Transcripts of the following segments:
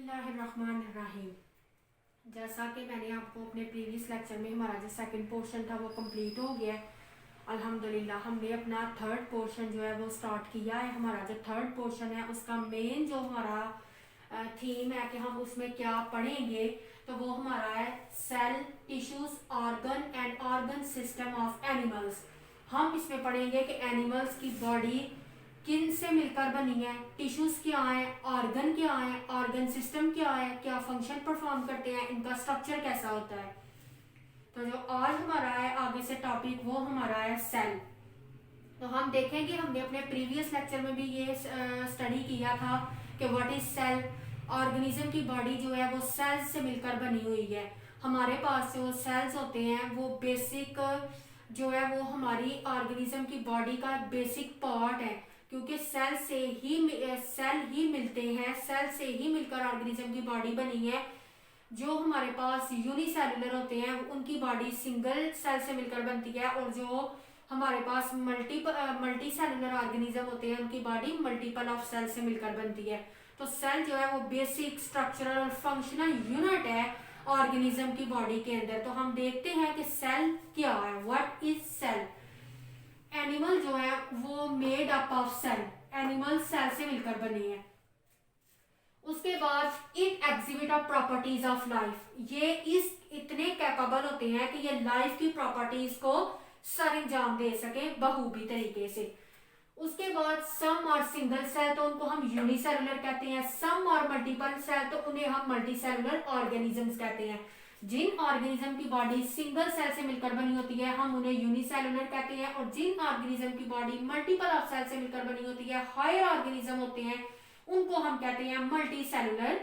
बिस्मिल्लाहिर्रहमानिर्रहीम। जैसा कि मैंने आपको अपने प्रीवियस लेक्चर में हमारा जो सेकंड पोर्शन था वो कंप्लीट हो गया है। अल्हम्दुलिल्लाह हमने अपना थर्ड पोर्शन जो है वो स्टार्ट किया है। हमारा जो थर्ड पोर्शन है उसका मेन जो हमारा थीम है कि हम उसमें क्या पढ़ेंगे, तो वो हमारा है cell, tissues, organ and organ system of animals. हम इसमें पढ़ेंगे कि एनिमल्स की बॉडी किन से मिलकर बनी है, टिश्यूज क्या है, ऑर्गन क्या है, ऑर्गन सिस्टम क्या है, क्या फंक्शन परफॉर्म करते हैं, इनका स्ट्रक्चर कैसा होता है। तो जो आज हमारा है आगे से टॉपिक वो हमारा है सेल। तो हम देखेंगे, हमने अपने प्रीवियस लेक्चर में भी ये स्टडी किया था कि व्हाट इज सेल। ऑर्गेनिज्म की बॉडी जो है वो सेल्स से मिलकर बनी हुई है। हमारे पास जो सेल्स होते हैं वो बेसिक जो है वो हमारी ऑर्गेनिज्म की बॉडी का बेसिक पार्ट है, क्योंकि सेल ही मिलते हैं, सेल से ही मिलकर ऑर्गेनिज्म की बॉडी बनी है। जो हमारे पास यूनिसेलुलर होते हैं उनकी बॉडी सिंगल सेल से मिलकर बनती है, और जो हमारे पास मल्टी सेलुलर ऑर्गेनिज्म होते हैं उनकी बॉडी मल्टीपल ऑफ सेल से मिलकर बनती है। तो सेल जो है वो बेसिक स्ट्रक्चरल और फंक्शनल यूनिट है ऑर्गेनिज्म की बॉडी के अंदर। तो हम देखते हैं कि सेल क्या है, व्हाट इज सेल। एनिमल जो है वो made up of cell, animal cell से मिलकर बने हैं। उसके बाद it exhibit of properties of life, ये इस इतने कैपेबल होते हैं कि ये लाइफ की प्रॉपर्टीज को सरंजाम दे सके बखूबी तरीके से। उसके बाद सम और सिंगल सेल तो उनको हम यूनिसेलुलर कहते हैं, सम और मल्टीपल सेल तो उन्हें हम मल्टीसेलुलर ऑर्गेनिजम्स कहते हैं। जिन ऑर्गेनिज्म की बॉडी सिंगल सेल से मिलकर बनी होती है हम उन्हें यूनिसेलुलर कहते हैं, और जिन ऑर्गेनिज्म की बॉडी मल्टीपल ऑफ सेल से मिलकर बनी होती है, हायर ऑर्गेनिज्म होते हैं, उनको हम कहते हैं मल्टी सेलुलर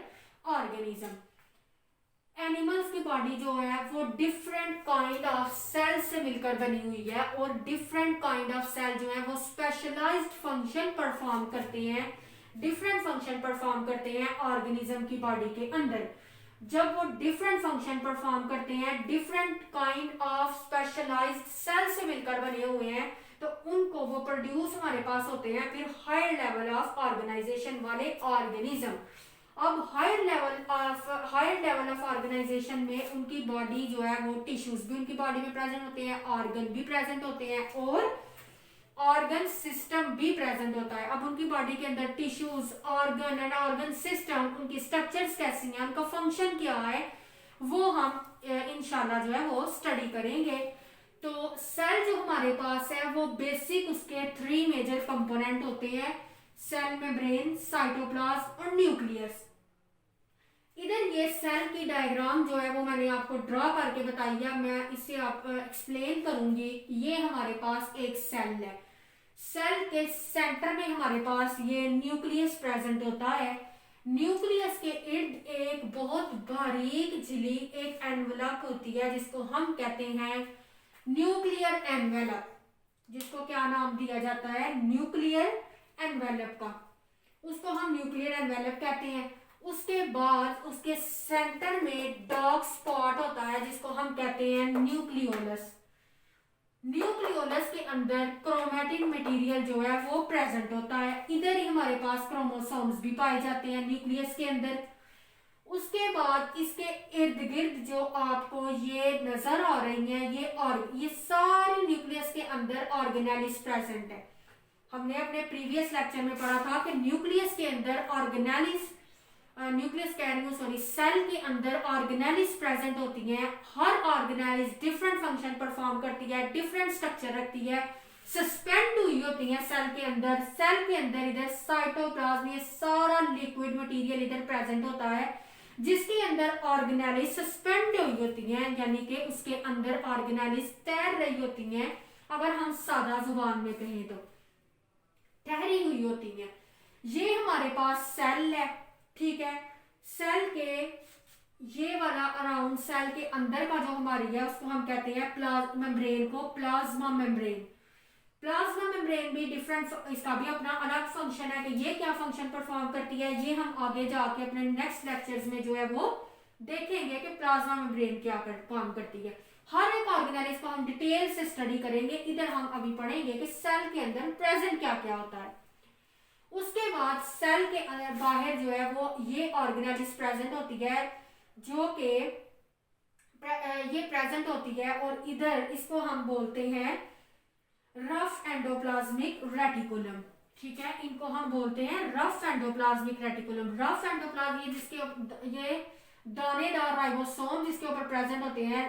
ऑर्गेनिज्म। एनिमल्स की बॉडी जो है वो डिफरेंट काइंड ऑफ सेल से मिलकर बनी हुई है, और डिफरेंट काइंड ऑफ सेल जो है वो स्पेशलाइज्ड फंक्शन परफॉर्म करते हैं, डिफरेंट फंक्शन परफॉर्म करते हैं ऑर्गेनिज्म की बॉडी के अंदर। जब वो डिफरेंट फंक्शन परफॉर्म करते हैं, different kind of specialized cell से मिलकर बने हुए हैं, तो उनको वो प्रोड्यूस हमारे पास होते हैं फिर हायर लेवल ऑफ ऑर्गेनाइजेशन वाले ऑर्गेनिज्म। अब हायर लेवल ऑफ ऑर्गेनाइजेशन में उनकी बॉडी जो है वो टिश्यूज भी उनकी बॉडी में प्रेजेंट होते हैं, ऑर्गन भी प्रेजेंट होते हैं, और ऑर्गन सिस्टम भी प्रेजेंट होता है। अब उनकी बॉडी के अंदर tissues, organ and organ system, उनकी स्ट्रक्चर्स कैसी हैं, उनका फंक्शन क्या है, वो हम इंशाल्लाह जो है वो स्टडी करेंगे। तो सेल जो हमारे पास है वो बेसिक उसके 3 मेजर कंपोनेंट होते हैं, सेल मेम्ब्रेन, साइटोप्लाज्म और न्यूक्लियस। इधर ये सेल की डायग्राम जो है वो मैंने आपको ड्रॉ करके बताई है, मैं इसे आप एक्सप्लेन करूंगी। ये हमारे पास एक सेल है, सेल के सेंटर में हमारे पास ये न्यूक्लियस प्रेजेंट होता है। न्यूक्लियस के इर्द एक बहुत बारीक झिली एक एनवेलप होती है जिसको हम कहते हैं न्यूक्लियर एनवेलप, जिसको क्या नाम दिया जाता है, न्यूक्लियर एनवेलप का, उसको हम न्यूक्लियर एनवेलप कहते हैं। उसके बाद उसके सेंटर में डार्क स्पॉट होता है जिसको हम कहते हैं न्यूक्लियोलस। न्यूक्लियोलस के अंदर क्रोमैटिन मटेरियल जो है वो प्रेजेंट होता है। इधर ही हमारे पास क्रोमोसोम्स भी पाए जाते हैं न्यूक्लियस के अंदर। उसके बाद इसके इर्द गिर्द जो आपको ये नजर आ रही हैं ये सारी न्यूक्लियस के अंदर ऑर्गेनेलिस प्रेजेंट है। हमने अपने प्रीवियस लेक्चर में पढ़ा था कि न्यूक्लियस के अंदर सेल के अंदर ऑर्गेनेलिस प्रेजेंट होती हैं। हर ऑर्गेनेलिस डिफरेंट फंक्शन परफॉर्म करती है, डिफरेंट स्ट्रक्चर रखती है, सस्पेंड हुई होती है सेल के अंदर। सेल के अंदर इधर साइटोप्लाज्म, ये सारा लिक्विड मटेरियल इधर प्रेजेंट होता है जिसके अंदर ऑर्गेनेलिस सस्पेंड हुई होती हैं, यानी कि उसके अंदर ऑर्गेनेलिस तैर रही होती हैं। अगर हम सादा जुबान में कहें तो ठहरी हुई होती हैं। ये हमारे पास सेल है, ठीक है। सेल के ये वाला अराउंड सेल के अंदर का जो हमारी है उसको हम कहते हैं मेम्ब्रेन को प्लाज्मा मेम्ब्रेन। प्लाज्मा मेम्ब्रेन भी डिफरेंट, इसका भी अपना अलग फंक्शन है कि ये क्या फंक्शन परफॉर्म करती है, ये हम आगे जाके अपने नेक्स्ट लेक्चर्स में जो है वो देखेंगे कि प्लाज्मा मेम्ब्रेन क्या काम करती है। हर एक ऑर्गेनेलिस को हम डिटेल से स्टडी करेंगे। इधर हम अभी पढ़ेंगे कि सेल के अंदर प्रेजेंट क्या क्या होता है। उसके बाद सेल के बाहर जो है वो ये ऑर्गेनेलिस प्रेजेंट होती है, जो कि ये प्रेजेंट होती है, और इधर इसको हम बोलते हैं रफ एंडोप्लाज्मिक रेटिकुलम। ठीक है, इनको हम बोलते हैं rough endoplasmic reticulum. Rough endoplasm ये जिसके ये दानेदार राइबोसोम जिसके ऊपर प्रेजेंट होते हैं,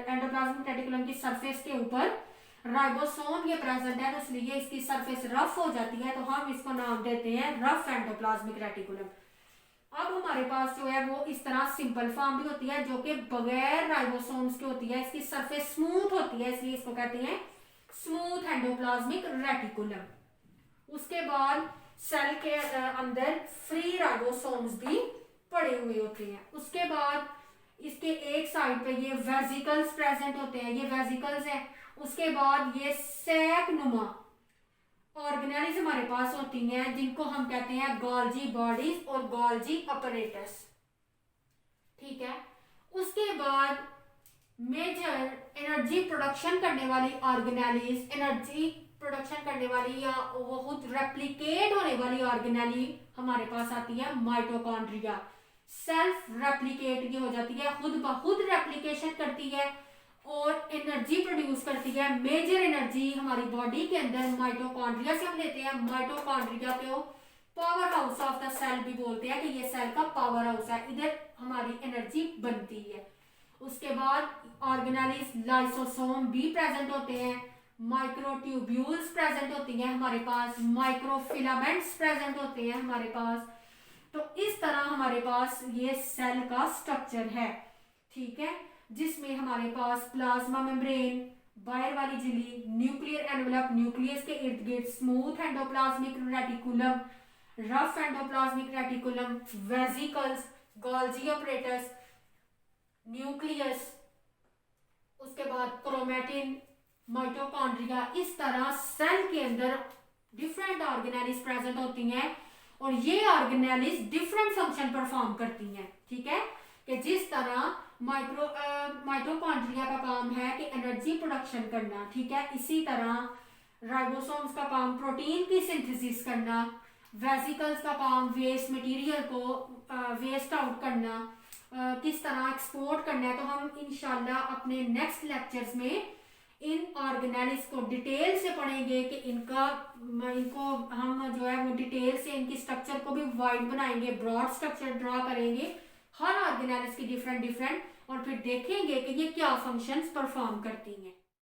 एंडोप्लाज्मिक रेटिकुलम की सरफेस के ऊपर राइबोसोम ये प्रेजेंट है, तो इसलिए इसकी सरफेस रफ हो जाती है, तो हम इसको नाम देते हैं रफ एंडोप्लाज्मिक रेटिकुलम। अब हमारे पास जो है वो इस तरह सिंपल फॉर्म भी होती है, जो कि बगैर राइबोसोम्स के होती है, इसकी सरफेस स्मूथ होती है, इसलिए इसको कहते हैं स्मूथ एंडोप्लाज्मिक रेटिकुलम। उसके बाद सेल के अंदर फ्री राइबोसोम्स भी पड़े हुए होते हैं। उसके बाद इसके एक साइड पे ये वेसिकल्स प्रेजेंट होते हैं, ये वेसिकल्स हैं। उसके बाद ये सैक नुमा ऑर्गेनेलिज हमारे पास होती हैं, जिनको हम कहते हैं गोल्जी बॉडीज और गोल्जी अपरेटस। ठीक है, उसके बाद मेजर एनर्जी प्रोडक्शन करने वाली ऑर्गेनेलिज, एनर्जी प्रोडक्शन करने वाली या वो खुद रेप्लिकेट होने वाली ऑर्गेनेली हमारे पास आती है माइटोकॉन्ड्रिया। सेल्फ रेप्लिकेट ये हो जाती है, खुद ब खुद रेप्लिकेशन करती है और एनर्जी प्रोड्यूस करती है। मेजर एनर्जी हमारी बॉडी के अंदर माइटोकॉन्ड्रिया से हम लेते हैं। माइटोकॉन्ड्रिया को power house of the cell भी बोलते हैं, कि ये सेल का पावर हाउस है, इधर हमारी एनर्जी बनती है। उसके बाद ऑर्गेनेलिज लाइसोसोम भी प्रेजेंट होते हैं, माइक्रोट्यूब्यूल्स प्रेजेंट होती हैं हमारे पास, माइक्रोफिलामेंट्स प्रेजेंट होते हैं हमारे पास। तो इस तरह हमारे पास ये सेल का स्ट्रक्चर है। ठीक है, जिसमें हमारे पास प्लाज्मा मेम्ब्रेन, बाहर वाली झिल्ली, न्यूक्लियर एनवेलप, न्यूक्लियस के इर्द गिर्द smooth endoplasmic reticulum, rough endoplasmic reticulum, vesicles, Golgi apparatus, nucleus, उसके बाद क्रोमैटिन, माइटोकॉन्ड्रिया। इस तरह सेल के अंदर डिफरेंट ऑर्गेनेलिज प्रेजेंट होती हैं, और ये ऑर्गेनेलिज डिफरेंट फंक्शन परफॉर्म करती हैं। ठीक है, कि जिस तरह माइटोकॉन्ड्रिया का काम है कि एनर्जी प्रोडक्शन करना, ठीक है, इसी तरह राइबोसोम्स का काम प्रोटीन की सिंथेसिस करना, वेसिकल्स का काम वेस्ट मटेरियल को वेस्ट आउट करना, किस तरह एक्सपोर्ट करना है। तो हम इंशाल्लाह अपने नेक्स्ट लेक्चर्स में इन ऑर्गेनेलिज को डिटेल से पढ़ेंगे, कि इनको हम जो है वो डिटेल से इनकी स्ट्रक्चर को भी वाइड बनाएंगे, ब्रॉड स्ट्रक्चर ड्रॉ करेंगे हर ऑर्गेनेलिज की डिफरेंट, और फिर देखेंगे कि ये क्या फंक्शंस परफॉर्म करती हैं।